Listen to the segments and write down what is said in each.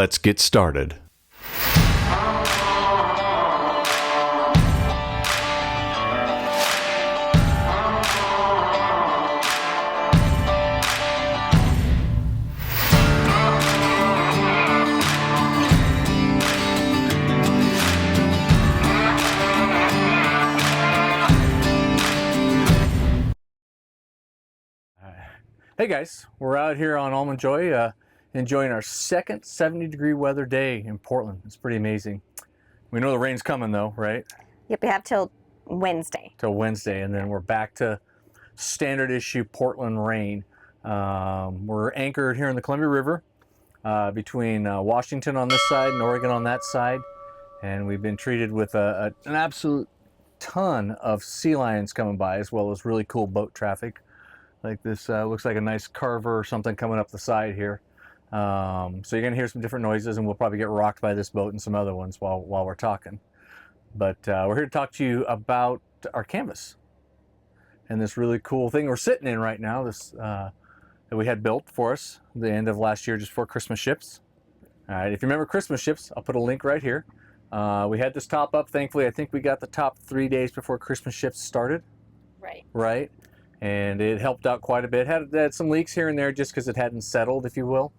Let's get started. Hey guys, we're out here on Almond Joy enjoying our second 70-degree weather day in Portland. It's pretty amazing. We know the rain's coming though, right? Yep, we have till Wednesday. Till Wednesday, and then we're back to standard issue Portland rain. We're anchored here in the Columbia River between Washington on this side and Oregon on that side. And we've been treated with an absolute ton of sea lions coming by, as well as really cool boat traffic. Like this looks like a nice carver or something coming up the side here. So you're gonna hear some different noises, and we'll probably get rocked by this boat and some other ones while we're talking. But we're here to talk to you about our canvas and this really cool thing we're sitting in right now. This that we had built for us the end of last year, just for Christmas ships. All right, if you remember Christmas ships, I'll put a link right here. We had this top up. Thankfully, I think we got the top 3 days before Christmas ships started. Right. And it helped out quite a bit. Had some leaks here and there just because it hadn't settled, if you will.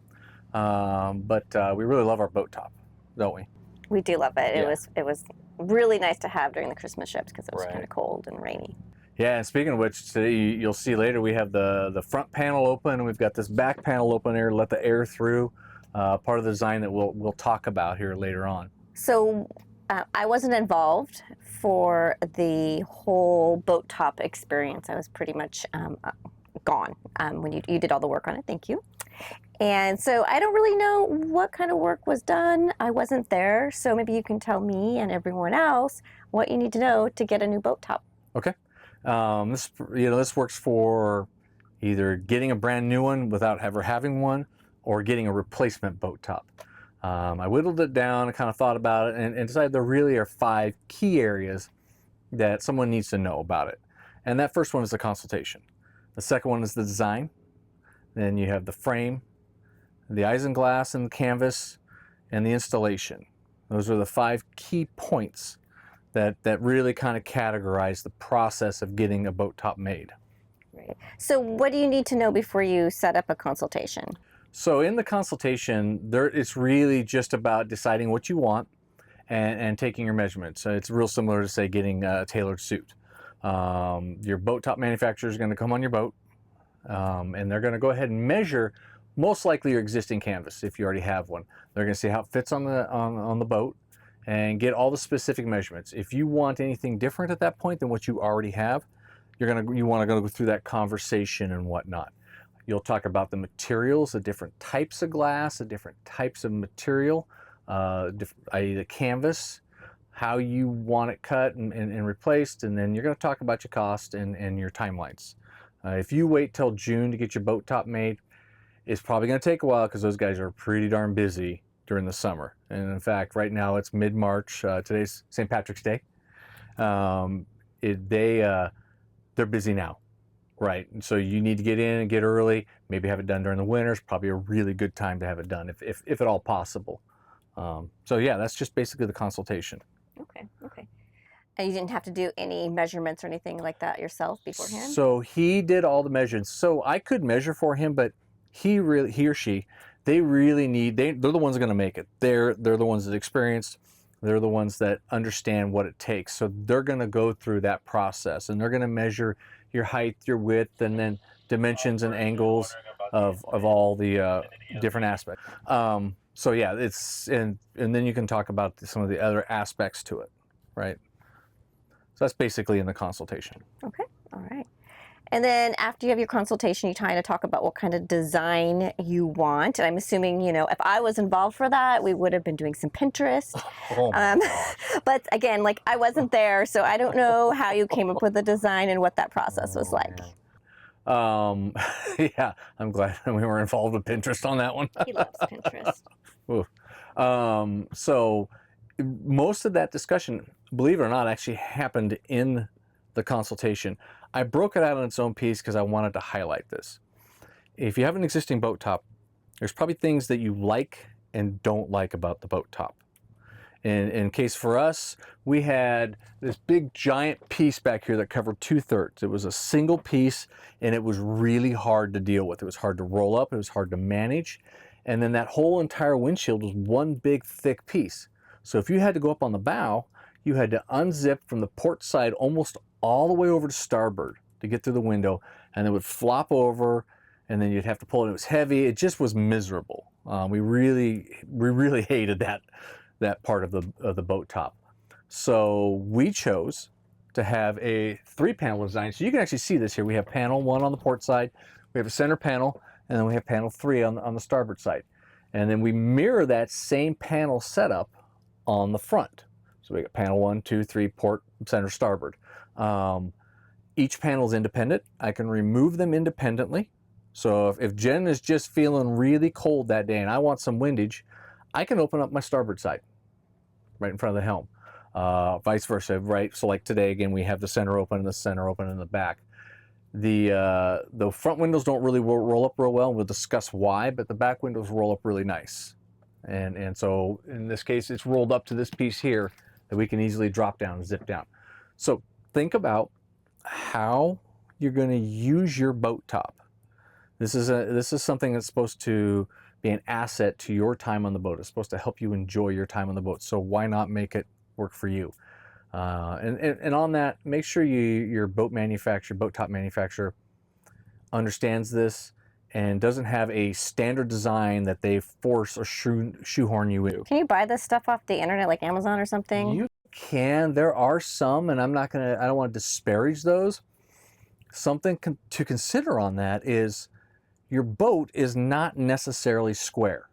But we really love our boat top, don't we? We do love it. Yeah. It was really nice to have during the Christmas ships because it was Right. kind of cold and rainy. Yeah, and speaking of which, today you'll see later we have the front panel open, and we've got this back panel open there to let the air through. Part of the design that we'll talk about here later on. So I wasn't involved for the whole boat top experience. I was pretty much gone when you did all the work on it. Thank you. And so I don't really know what kind of work was done. I wasn't there, so maybe you can tell me and everyone else what you need to know to get a new boat top. Okay. This works for either getting a brand new one without ever having one, or getting a replacement boat top. I whittled it down and kind of thought about it and decided there really are 5 key areas that someone needs to know about it. And that first one is the consultation. The second one is the design. Then you have the frame, the Isen glass and the canvas, and the installation. Those are the 5 key points that really kind of categorize the process of getting a boat top made. Right. So what do you need to know before you set up a consultation? So in the consultation, it's really just about deciding what you want and taking your measurements. So it's real similar to, say, getting a tailored suit. Your boat top manufacturer is going to come on your boat, and they're going to go ahead and measure most likely your existing canvas if you already have one. They're going to see how it fits on the boat and get all the specific measurements. If you want anything different at that point than what you already have, you want to go through that conversation and whatnot. You'll talk about the materials, the different types of glass, the different types of material, i.e. the canvas, how you want it cut and replaced, and then you're going to talk about your cost and your timelines. If you wait till June to get your boat top made, it's probably going to take a while because those guys are pretty darn busy during the summer. And in fact, right now it's mid-March. Today's St. Patrick's Day. They're busy now. Right, and so you need to get in and get early, maybe have it done during the winter. It's probably a really good time to have it done, if at all possible. So yeah, that's just basically the consultation. Okay. And you didn't have to do any measurements or anything like that yourself beforehand? So he did all the measurements. So I could measure for him, but he or she, they're the ones that are going to make it. They're the ones that experienced. They're the ones that understand what it takes. So they're going to go through that process, and they're going to measure your height, your width, and then dimensions and angles of all the different aspects. So yeah, and then you can talk about some of the other aspects to it, right? So that's basically in the consultation. Okay, all right. And then after you have your consultation, you kind of talk about what kind of design you want. And I'm assuming, if I was involved for that, we would have been doing some Pinterest. But again, I wasn't there, so I don't know how you came up with the design and what that process was like. Yeah, I'm glad we were involved with Pinterest on that one. He loves Pinterest. So most of that discussion, believe it or not, actually happened in the consultation. I broke it out on its own piece because I wanted to highlight this. If you have an existing boat top, there's probably things that you like and don't like about the boat top. In case for us, we had this big giant piece back here that covered 2/3. It was a single piece, and it was really hard to deal with. It was hard to roll up, it was hard to manage. And then that whole entire windshield was one big thick piece. So if you had to go up on the bow, you had to unzip from the port side almost all the way over to starboard to get through the window, and it would flop over, and then you'd have to pull it. It was heavy. It just was miserable. We really hated that part of the boat top. So we chose to have a 3-panel design. So you can actually see this here. We have panel 1 on the port side, we have a center panel, and then we have panel 3 on the starboard side. And then we mirror that same panel setup on the front. So we got panel 1, 2, 3, port, center, starboard. Each panel is independent. I can remove them independently. So if Jen is just feeling really cold that day and I want some windage, I can open up my starboard side right in front of the helm. Vice versa, right? So like today, again, we have the center open and the center open in the back. The front windows don't really roll up real well. We'll discuss why, but the back windows roll up really nice. And so in this case, it's rolled up to this piece here that we can easily drop down and zip down. So think about how you're going to use your boat top. This is something that's supposed to be an asset to your time on the boat. It's supposed to help you enjoy your time on the boat. So why not make it work for you? And on that, make sure your boat top manufacturer understands this and doesn't have a standard design that they force or shoehorn you into. Can you buy this stuff off the internet, like Amazon or something? You can. There are some, and I don't want to disparage those. Something to consider on that is your boat is not necessarily square,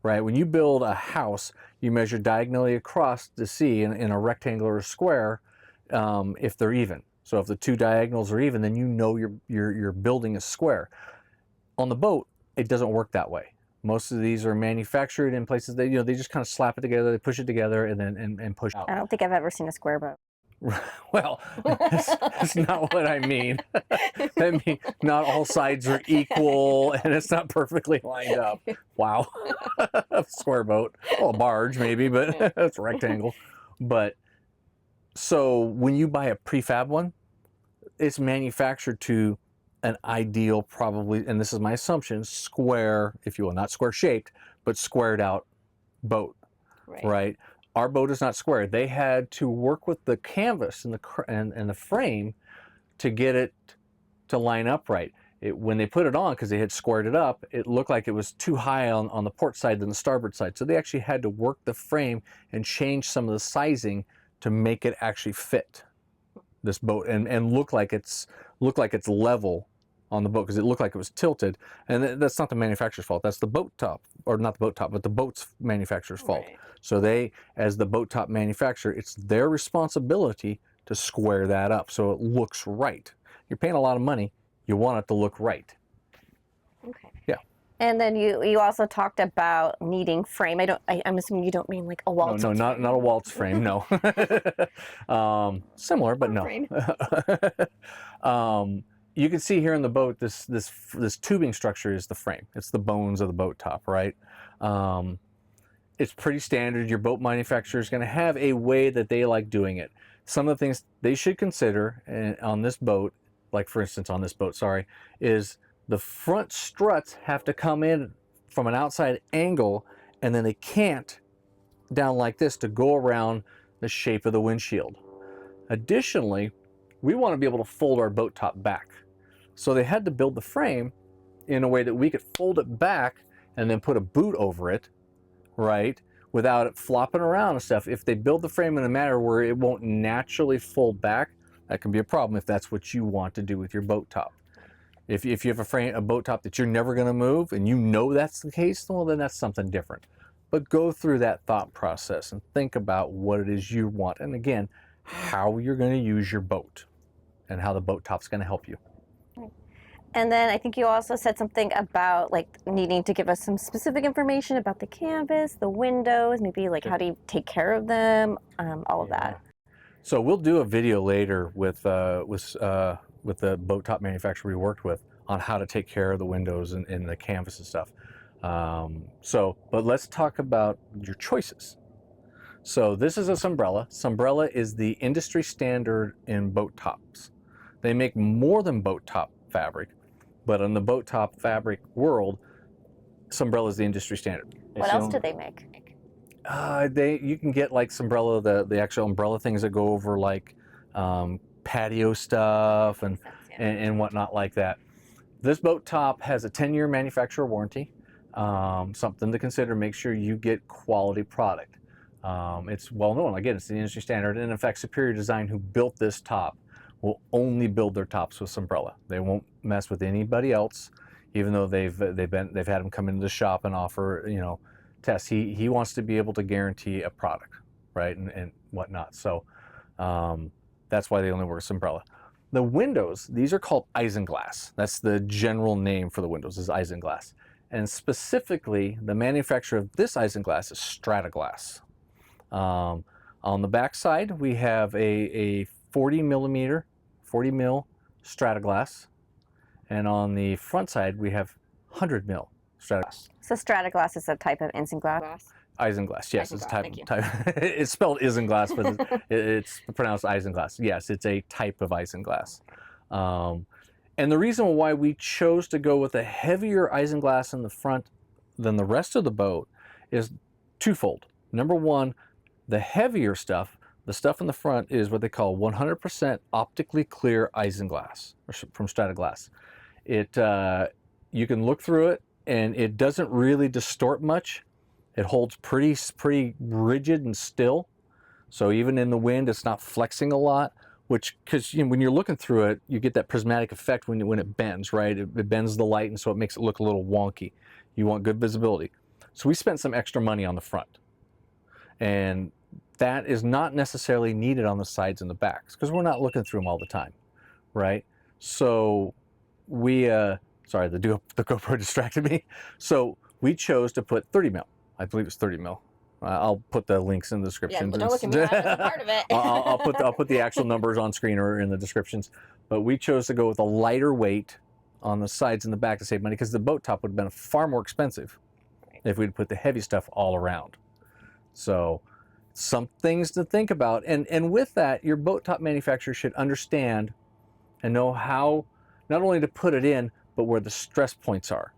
right? When you build a house, you measure diagonally across to see in a rectangle or a square if they're even. So if the two diagonals are even, then you know your building is square. On the boat, it doesn't work that way. Most of these are manufactured in places that they just kind of slap it together, they push it together, and then push out. I don't think I've ever seen a square boat. Well, that's not what I mean. I mean, not all sides are equal, and it's not perfectly lined up. Wow. A square boat. Well, a barge maybe, but it's a rectangle. But so when you buy a prefab one, it's manufactured to an ideal, probably, and this is my assumption, square, if you will, not square shaped, but squared out boat, right? Our boat is not square. They had to work with the canvas and the frame to get it to line up right. When they put it on, because they had squared it up, it looked like it was too high on the port side than the starboard side. So they actually had to work the frame and change some of the sizing to make it actually fit this boat and look like it's level on the boat, because it looked like it was tilted. And that's not the manufacturer's fault. That's the boat top, or not the boat top, but the boat's manufacturer's fault. So they, as the boat top manufacturer, it's their responsibility to square that up so it looks right. You're paying a lot of money. You want it to look right. Okay. Yeah. And then you also talked about needing frame. I'm assuming you don't mean like a waltz. No, not a waltz frame. No. Similar, but no. You can see here in the boat, this tubing structure is the frame. It's the bones of the boat top, right? It's pretty standard. Your boat manufacturer is going to have a way that they like doing it. Some of the things they should consider on this boat, like for instance on this boat, sorry, is the front struts have to come in from an outside angle, and then they can't down like this to go around the shape of the windshield. Additionally, we want to be able to fold our boat top back. So they had to build the frame in a way that we could fold it back and then put a boot over it, right, without it flopping around and stuff. If they build the frame in a manner where it won't naturally fold back, that can be a problem if that's what you want to do with your boat top. If you have a boat top that you're never going to move and you know that's the case, well, then that's something different. But go through that thought process and think about what it is you want. And again, how you're going to use your boat and how the boat top's going to help you. And then I think you also said something about like needing to give us some specific information about the canvas, the windows, maybe like how do you take care of them, all of that. So we'll do a video later with the boat top manufacturer we worked with on how to take care of the windows and the canvas and stuff. But let's talk about your choices. So this is a Sunbrella. Sunbrella is the industry standard in boat tops. They make more than boat top fabric, but in the boat top fabric world, Sunbrella is the industry standard. What else do they make? You can get like Sunbrella, the actual umbrella things that go over like patio stuff and whatnot like that. This boat top has a 10-year manufacturer warranty. Something to consider. Make sure you get quality product. It's well known. Again, it's the industry standard, and in fact, Superior Design, who built this top, will only build their tops with Sunbrella. They won't mess with anybody else, even though they've had them come into the shop and offer tests. He wants to be able to guarantee a product, right, and whatnot. So that's why they only work with Sunbrella. The windows, these are called Isinglass. That's the general name for the windows, is Isinglass. And specifically, the manufacturer of this Isinglass is Strataglass. On the back side, we have a 40 mil Strataglass. And on the front side, we have 100 mil Strataglass. So Strataglass is a type of isinglass? Isinglass, yes. It's Isinglass, type. It's spelled Isinglass, but it's pronounced Isinglass. Yes, it's a type of Isinglass. And the reason why we chose to go with a heavier Isinglass in the front than the rest of the boat is twofold. Number one, the heavier stuff, the stuff in the front, is what they call 100% optically clear Isinglass from Strataglass. You can look through it, and it doesn't really distort much. It holds pretty rigid and still. So even in the wind, it's not flexing a lot. Because when you're looking through it, you get that prismatic effect when it bends, right? It bends the light, and so it makes it look a little wonky. You want good visibility. So we spent some extra money on the front. And that is not necessarily needed on the sides and the backs, because we're not looking through them all the time, right? So we, sorry, the GoPro distracted me. So we chose to put 30 mil. I believe it's 30 mil. I'll put the links in the description. Yeah, don't look at me. I wasn't part of it. I'll put the actual numbers on screen or in the descriptions. But we chose to go with a lighter weight on the sides and the back to save money, because the boat top would have been far more expensive if we'd put the heavy stuff all around. So some things to think about. And with that, your boat top manufacturer should understand and know how not only to put it in, but where the stress points are.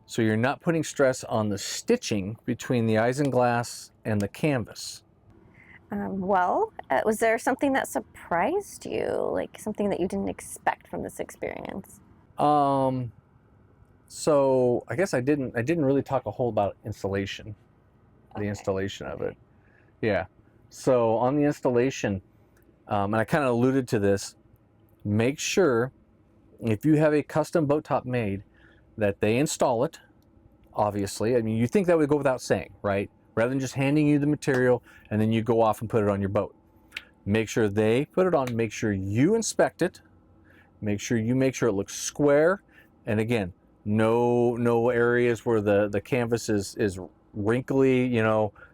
So you're not putting stress on the stitching between the isinglass and the canvas. Was there something that surprised you, like something that you didn't expect from this experience? So I guess I didn't really talk a whole about installation, the installation of it. Yeah. So on the installation, and I kind of alluded to this, make sure if you have a custom boat top made that they install it, obviously. I mean, you think that would go without saying, right? Rather than just handing you the material and then you go off and put it on your boat. Make sure they put it on, make sure you inspect it, make sure it looks square, and again, no areas where the canvas is wrinkly,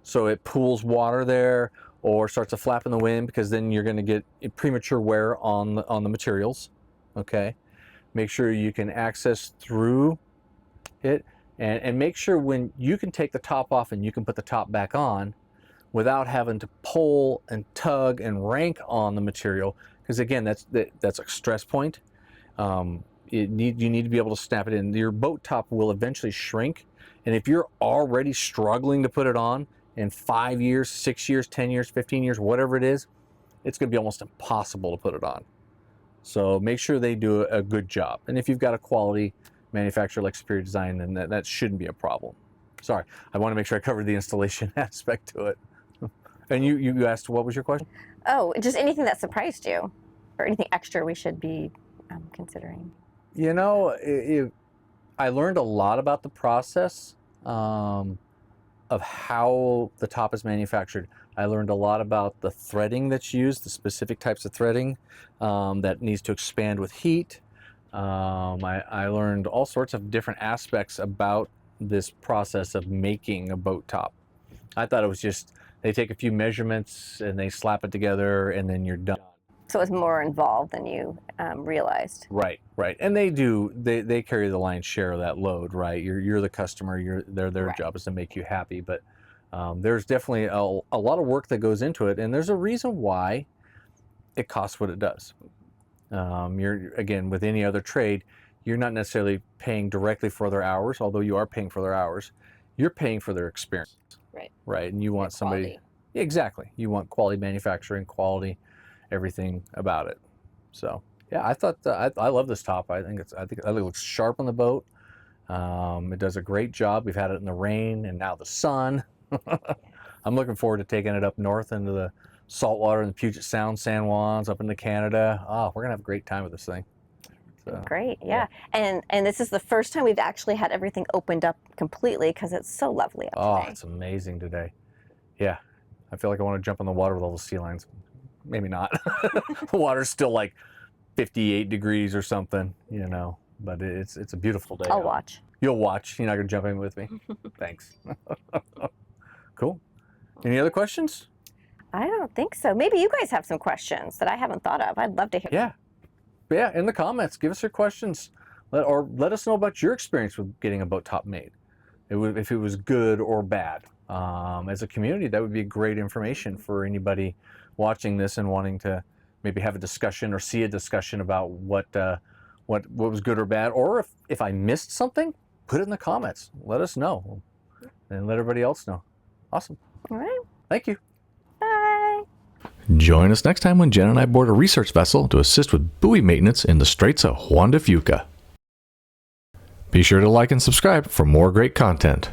so it pools water there or starts to flap in the wind, because then you're going to get premature wear on the materials. Okay, make sure you can access through it, and make sure when you can take the top off and you can put the top back on without having to pull and tug and rank on the material, because again, that's a stress point. You need to be able to snap it in. Your boat top will eventually shrink, and if you're already struggling to put it on in 5 years, 6 years, 10 years, 15 years, whatever it is, it's going to be almost impossible to put it on. So make sure they do a good job. And if you've got a quality manufacturer like Superior Design, then that shouldn't be a problem. Sorry, I want to make sure I covered the installation aspect to it. And you asked, what was your question? Oh, just anything that surprised you, or anything extra we should be considering. I learned a lot about the process of how the top is manufactured. I learned a lot about the threading that's used, the specific types of threading that needs to expand with heat. I learned all sorts of different aspects about this process of making a boat top. I thought it was just, they take a few measurements and they slap it together and then you're done. So it was more involved than you realized. Right, right. And they carry the lion's share of that load, right? You're the customer, their Right. job is to make you happy, but there's definitely a lot of work that goes into it, and there's a reason why it costs what it does. You're, again, with any other trade, you're not necessarily paying directly for their hours, although you are paying for their hours. You're paying for their experience, Right. right? And you want somebody, Quality. yeah, exactly. You want quality manufacturing, quality, everything about it. So yeah, I thought I love this top. I think it looks sharp on the boat. It does a great job. We've had it in the rain and now the sun. I'm looking forward to taking it up north into the saltwater in the Puget Sound, San Juans, up into Canada. Oh, we're gonna have a great time with this thing. So, Great, yeah. And this is the first time we've actually had everything opened up completely because it's so lovely oh, out today. it's amazing today. Yeah, I feel like I want to jump in the water with all the sea lions. Maybe not. The water's still like 58 degrees or something, you know. But it's a beautiful day. I'll watch. You'll watch. You're not gonna jump in with me. Thanks. Cool. Any other questions? I don't think so. Maybe you guys have some questions that I haven't thought of. I'd love to hear. Yeah. Yeah, in the comments, give us your questions. Let us know about your experience with getting a boat top made. If it was good or bad. As a community, that would be great information for anybody watching this and wanting to maybe have a discussion or see a discussion about what was good or bad. Or if I missed something, put it in the comments. Let us know and let everybody else know. Awesome. All right. Thank you. Bye. Join us next time when Jen and I board a research vessel to assist with buoy maintenance in the Straits of Juan de Fuca. Be sure to like and subscribe for more great content.